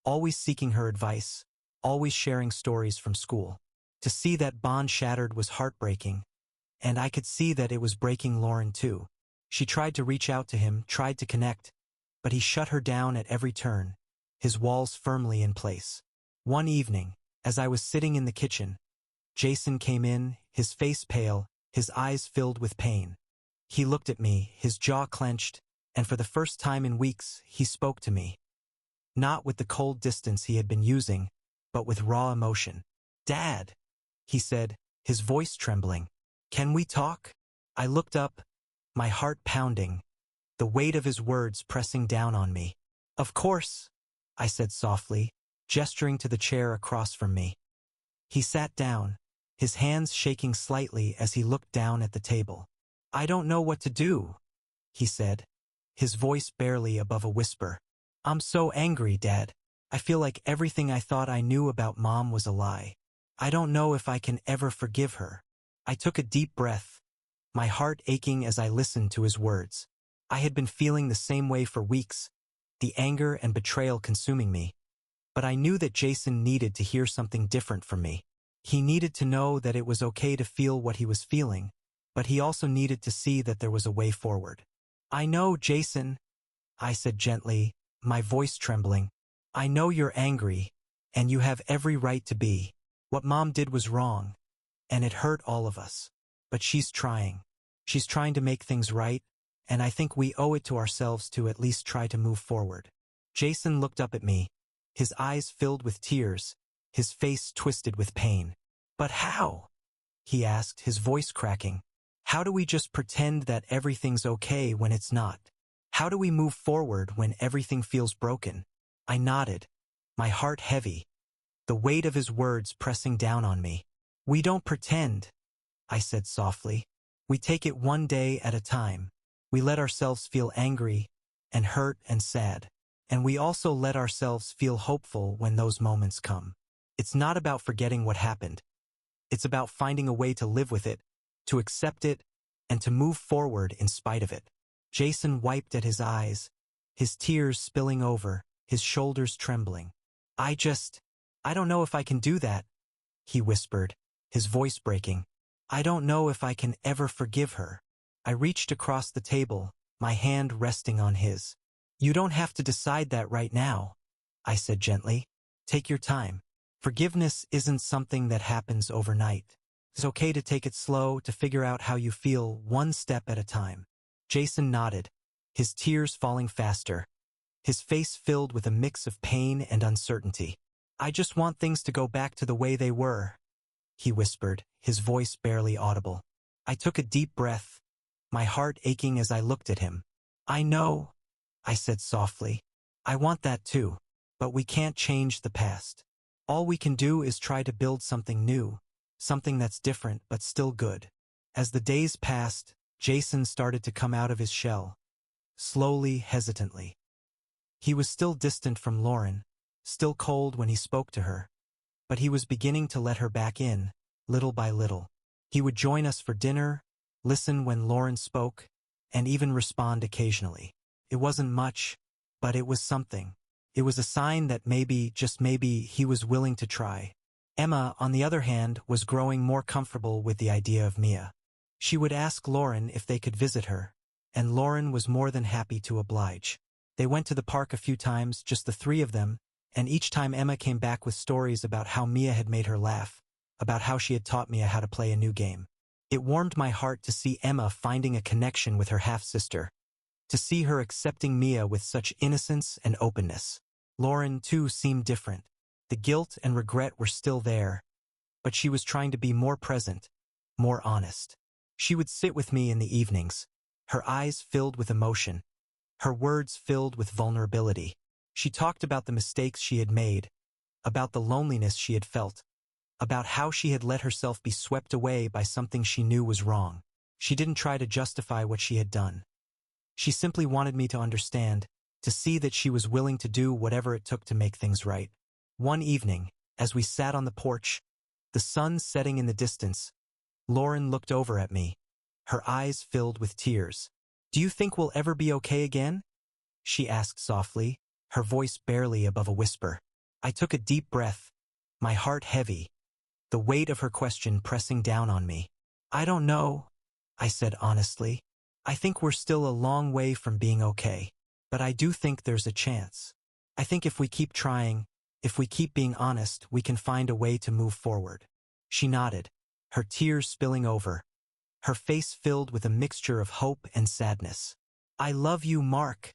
[SPEAKER 1] always seeking her advice, always sharing stories from school. To see that bond shattered was heartbreaking, and I could see that it was breaking Lauren too. She tried to reach out to him, tried to connect, but he shut her down at every turn, his walls firmly in place. One evening, as I was sitting in the kitchen, Jason came in, his face pale, his eyes filled with pain. He looked at me, his jaw clenched, and for the first time in weeks, he spoke to me. Not with the cold distance he had been using, but with raw emotion. "Dad," he said, his voice trembling. "Can we talk?" I looked up, my heart pounding, the weight of his words pressing down on me. "Of course," I said softly, gesturing to the chair across from me. He sat down, his hands shaking slightly as he looked down at the table. "I don't know what to do," he said, his voice barely above a whisper. "I'm so angry, Dad. I feel like everything I thought I knew about Mom was a lie. I don't know if I can ever forgive her." I took a deep breath, my heart aching as I listened to his words. I had been feeling the same way for weeks, the anger and betrayal consuming me. But I knew that Jason needed to hear something different from me. He needed to know that it was okay to feel what he was feeling, but he also needed to see that there was a way forward. "I know, Jason," I said gently, my voice trembling. "I know you're angry, and you have every right to be. What Mom did was wrong, and it hurt all of us. But she's trying. She's trying to make things right, and I think we owe it to ourselves to at least try to move forward." Jason looked up at me, his eyes filled with tears, his face twisted with pain. "But how?" he asked, his voice cracking. "How do we just pretend that everything's okay when it's not? How do we move forward when everything feels broken?" I nodded, my heart heavy, the weight of his words pressing down on me. "We don't pretend," I said softly. "We take it one day at a time. We let ourselves feel angry and hurt and sad. And we also let ourselves feel hopeful when those moments come. It's not about forgetting what happened. It's about finding a way to live with it, to accept it, and to move forward in spite of it." Jason wiped at his eyes, his tears spilling over, his shoulders trembling. I don't know if I can do that," he whispered, his voice breaking. "I don't know if I can ever forgive her." I reached across the table, my hand resting on his. "You don't have to decide that right now," I said gently. "Take your time. Forgiveness isn't something that happens overnight. It's okay to take it slow, to figure out how you feel one step at a time." Jason nodded, his tears falling faster, his face filled with a mix of pain and uncertainty. "I just want things to go back to the way they were," he whispered, his voice barely audible. I took a deep breath, my heart aching as I looked at him. "I know," I said softly. "I want that too, but we can't change the past. All we can do is try to build something new, something that's different but still good." As the days passed, Jason started to come out of his shell, slowly, hesitantly. He was still distant from Lauren, still cold when he spoke to her, but he was beginning to let her back in, little by little. He would join us for dinner, listen when Lauren spoke, and even respond occasionally. It wasn't much, but it was something. It was a sign that maybe, just maybe, he was willing to try. Emma, on the other hand, was growing more comfortable with the idea of Mia. She would ask Lauren if they could visit her, and Lauren was more than happy to oblige. They went to the park a few times, just the three of them, and each time Emma came back with stories about how Mia had made her laugh, about how she had taught Mia how to play a new game. It warmed my heart to see Emma finding a connection with her half-sister, to see her accepting Mia with such innocence and openness. Lauren, too, seemed different. The guilt and regret were still there, but she was trying to be more present, more honest. She would sit with me in the evenings, her eyes filled with emotion, her words filled with vulnerability. She talked about the mistakes she had made, about the loneliness she had felt, about how she had let herself be swept away by something she knew was wrong. She didn't try to justify what she had done. She simply wanted me to understand, to see that she was willing to do whatever it took to make things right. One evening, as we sat on the porch, the sun setting in the distance, Lauren looked over at me, her eyes filled with tears. "Do you think we'll ever be okay again?" she asked softly, her voice barely above a whisper. I took a deep breath, my heart heavy, the weight of her question pressing down on me. "I don't know," I said honestly. "I think we're still a long way from being okay. But I do think there's a chance. I think if we keep trying, if we keep being honest, we can find a way to move forward." She nodded, her tears spilling over, her face filled with a mixture of hope and sadness. "I love you, Mark,"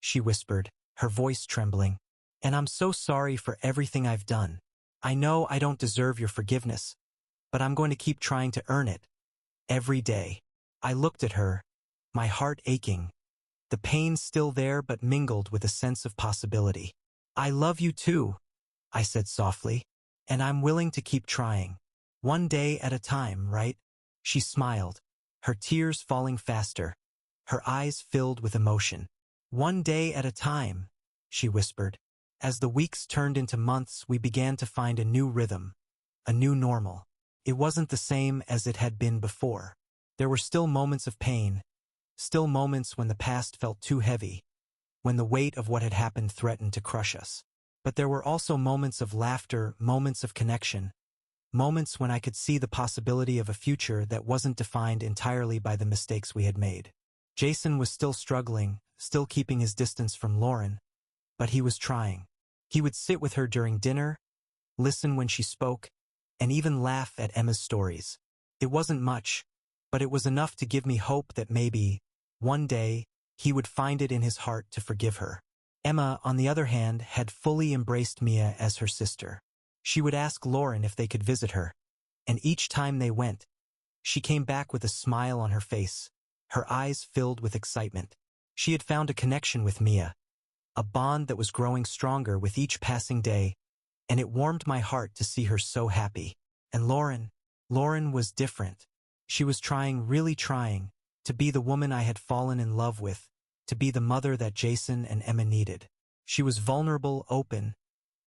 [SPEAKER 1] she whispered, her voice trembling. "And I'm so sorry for everything I've done. I know I don't deserve your forgiveness, but I'm going to keep trying to earn it. Every day." I looked at her, my heart aching, the pain still there but mingled with a sense of possibility. "I love you too," I said softly, "and I'm willing to keep trying. One day at a time, right?" She smiled, her tears falling faster, her eyes filled with emotion. "One day at a time," she whispered. As the weeks turned into months, we began to find a new rhythm, a new normal. It wasn't the same as it had been before. There were still moments of pain, still moments when the past felt too heavy, when the weight of what had happened threatened to crush us. But there were also moments of laughter, moments of connection, moments when I could see the possibility of a future that wasn't defined entirely by the mistakes we had made. Jason was still struggling, still keeping his distance from Lauren, but he was trying. He would sit with her during dinner, listen when she spoke, and even laugh at Emma's stories. It wasn't much, but it was enough to give me hope that maybe, one day, he would find it in his heart to forgive her. Emma, on the other hand, had fully embraced Mia as her sister. She would ask Lauren if they could visit her, and each time they went, she came back with a smile on her face, her eyes filled with excitement. She had found a connection with Mia, a bond that was growing stronger with each passing day, and it warmed my heart to see her so happy. And Lauren was different. She was trying, really trying, to be the woman I had fallen in love with, to be the mother that Jason and Emma needed. She was vulnerable, open,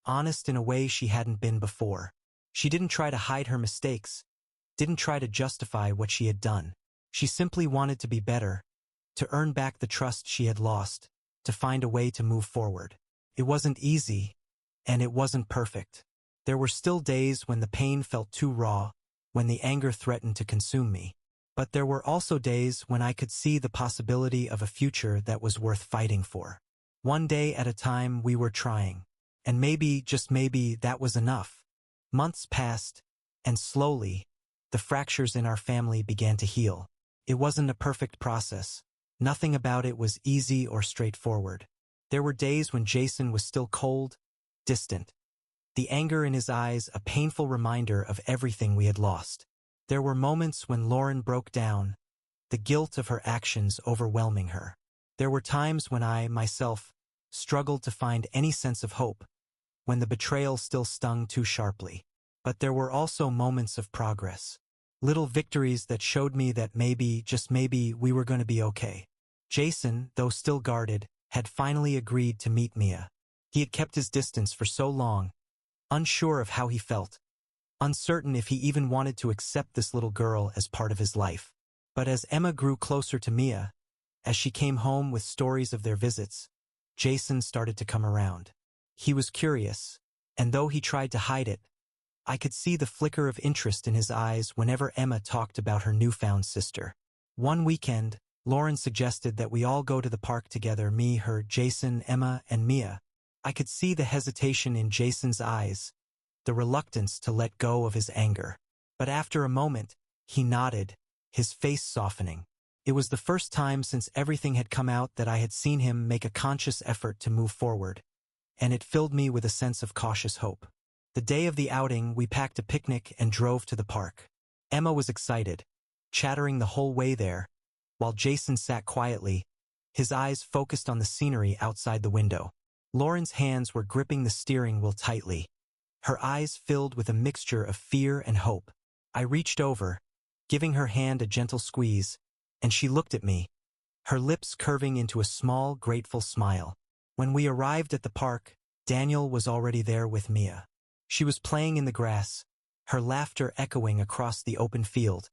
[SPEAKER 1] honest in a way she hadn't been before. She didn't try to hide her mistakes, didn't try to justify what she had done. She simply wanted to be better, to earn back the trust she had lost, to find a way to move forward. It wasn't easy, and it wasn't perfect. There were still days when the pain felt too raw, when the anger threatened to consume me. But there were also days when I could see the possibility of a future that was worth fighting for. One day at a time we were trying, and maybe, just maybe, that was enough. Months passed, and slowly, the fractures in our family began to heal. It wasn't a perfect process. Nothing about it was easy or straightforward. There were days when Jason was still cold, distant, the anger in his eyes a painful reminder of everything we had lost. There were moments when Lauren broke down, the guilt of her actions overwhelming her. There were times when I, myself, struggled to find any sense of hope, when the betrayal still stung too sharply. But there were also moments of progress, little victories that showed me that maybe, just maybe, we were going to be okay. Jason, though still guarded, had finally agreed to meet Mia. He had kept his distance for so long, unsure of how he felt, uncertain if he even wanted to accept this little girl as part of his life. But as Emma grew closer to Mia, as she came home with stories of their visits, Jason started to come around. He was curious, and though he tried to hide it, I could see the flicker of interest in his eyes whenever Emma talked about her newfound sister. One weekend, Lauren suggested that we all go to the park together, me, her, Jason, Emma, and Mia. I could see the hesitation in Jason's eyes, the reluctance to let go of his anger. But after a moment, he nodded, his face softening. It was the first time since everything had come out that I had seen him make a conscious effort to move forward, and it filled me with a sense of cautious hope. The day of the outing, we packed a picnic and drove to the park. Emma was excited, chattering the whole way there, while Jason sat quietly, his eyes focused on the scenery outside the window. Lauren's hands were gripping the steering wheel tightly, her eyes filled with a mixture of fear and hope. I reached over, giving her hand a gentle squeeze, and she looked at me, her lips curving into a small, grateful smile. When we arrived at the park, Daniel was already there with Mia. She was playing in the grass, her laughter echoing across the open field,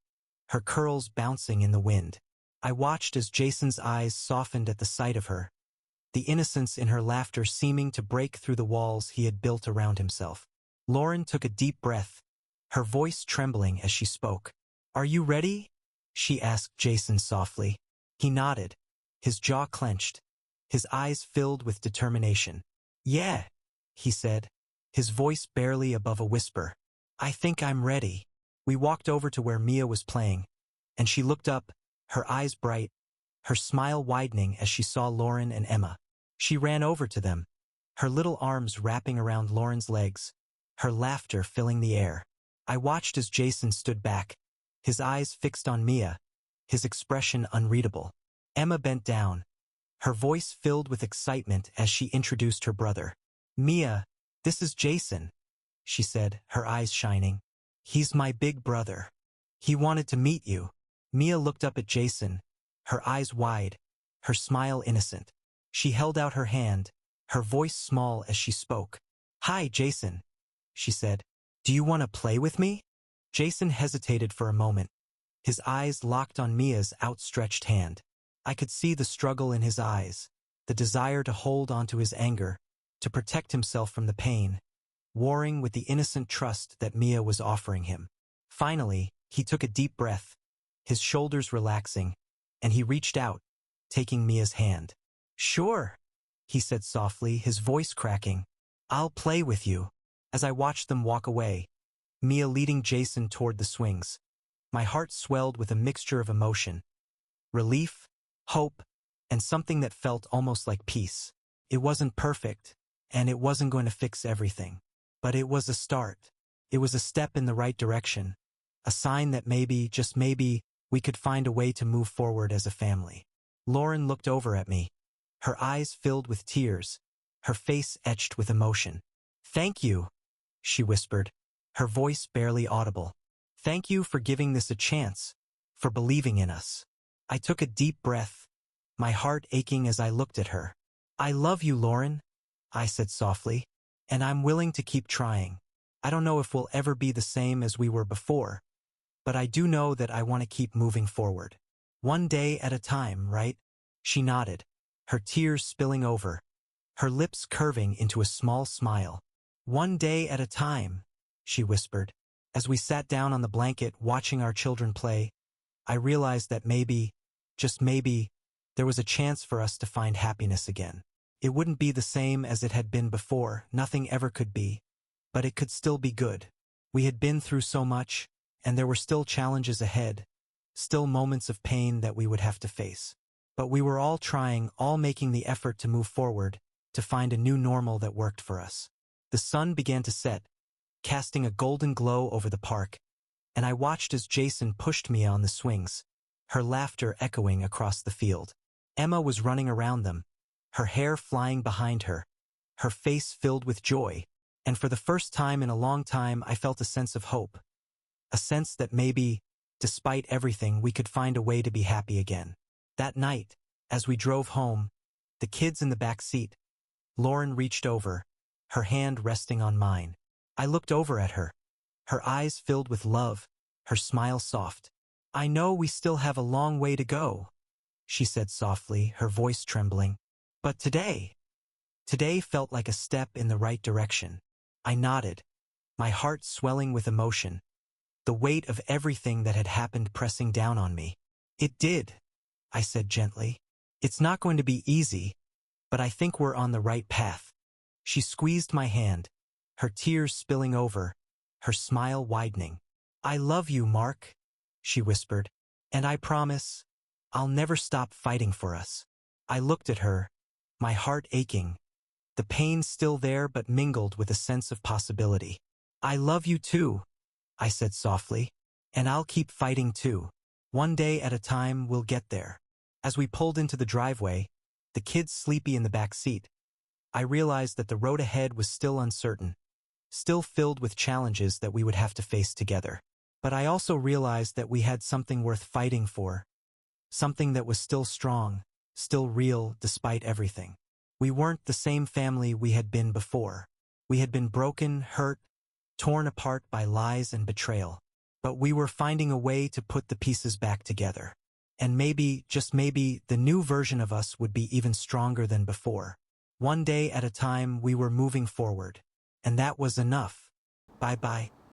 [SPEAKER 1] her curls bouncing in the wind. I watched as Jason's eyes softened at the sight of her, the innocence in her laughter seeming to break through the walls he had built around himself. Lauren took a deep breath, her voice trembling as she spoke. "Are you ready?" she asked Jason softly. He nodded, his jaw clenched, his eyes filled with determination. "Yeah," he said, his voice barely above a whisper. "I think I'm ready." We walked over to where Mia was playing, and she looked up, her eyes bright, her smile widening as she saw Lauren and Emma. She ran over to them, her little arms wrapping around Lauren's legs, her laughter filling the air. I watched as Jason stood back, his eyes fixed on Mia, his expression unreadable. Emma bent down, her voice filled with excitement as she introduced her brother. "Mia, this is Jason," she said, her eyes shining. "He's my big brother. He wanted to meet you." Mia looked up at Jason, her eyes wide, her smile innocent. She held out her hand, her voice small as she spoke. "Hi, Jason," she said. "Do you want to play with me?" Jason hesitated for a moment, his eyes locked on Mia's outstretched hand. I could see the struggle in his eyes, the desire to hold onto his anger, to protect himself from the pain, warring with the innocent trust that Mia was offering him. Finally, he took a deep breath, his shoulders relaxing, and he reached out, taking Mia's hand. "Sure," he said softly, his voice cracking. "I'll play with you." As I watched them walk away, Mia leading Jason toward the swings, my heart swelled with a mixture of emotion, relief, hope, and something that felt almost like peace. It wasn't perfect, and it wasn't going to fix everything. But it was a start. It was a step in the right direction, a sign that maybe, just maybe, we could find a way to move forward as a family. Lauren looked over at me, her eyes filled with tears, her face etched with emotion. "Thank you," she whispered, her voice barely audible. "Thank you for giving this a chance, for believing in us." I took a deep breath, my heart aching as I looked at her. "I love you, Lauren," I said softly, "and I'm willing to keep trying. I don't know if we'll ever be the same as we were before, but I do know that I want to keep moving forward. One day at a time, right?" She nodded, her tears spilling over, her lips curving into a small smile. "One day at a time," she whispered. As we sat down on the blanket watching our children play, I realized that maybe, just maybe, there was a chance for us to find happiness again. It wouldn't be the same as it had been before, nothing ever could be, but it could still be good. We had been through so much, and there were still challenges ahead, still moments of pain that we would have to face. But we were all trying, all making the effort to move forward, to find a new normal that worked for us. The sun began to set, casting a golden glow over the park, and I watched as Jason pushed Mia on the swings, her laughter echoing across the field. Emma was running around them, her hair flying behind her, her face filled with joy, and for the first time in a long time I felt a sense of hope, a sense that maybe, despite everything, we could find a way to be happy again. That night, as we drove home, the kids in the back seat, Lauren reached over, her hand resting on mine. I looked over at her, her eyes filled with love, her smile soft. "I know we still have a long way to go," she said softly, her voice trembling. "But today felt like a step in the right direction." I nodded, my heart swelling with emotion, the weight of everything that had happened pressing down on me. "It did," I said gently. It's not going to be easy, but I think we're on the right path. She squeezed my hand, her tears spilling over, her smile widening. I love you, Mark, she whispered, and I promise I'll never stop fighting for us. I looked at her, my heart aching, the pain still there but mingled with a sense of possibility. I love you too, I said softly, and I'll keep fighting too. One day at a time, we'll get there. As we pulled into the driveway, the kids sleepy in the back seat, I realized that the road ahead was still uncertain, still filled with challenges that we would have to face together. But I also realized that we had something worth fighting for, something that was still strong, still real despite everything. We weren't the same family we had been before. We had been broken, hurt, torn apart by lies and betrayal. But we were finding a way to put the pieces back together. And maybe, just maybe, the new version of us would be even stronger than before. One day at a time, we were moving forward. And that was enough. Bye-bye.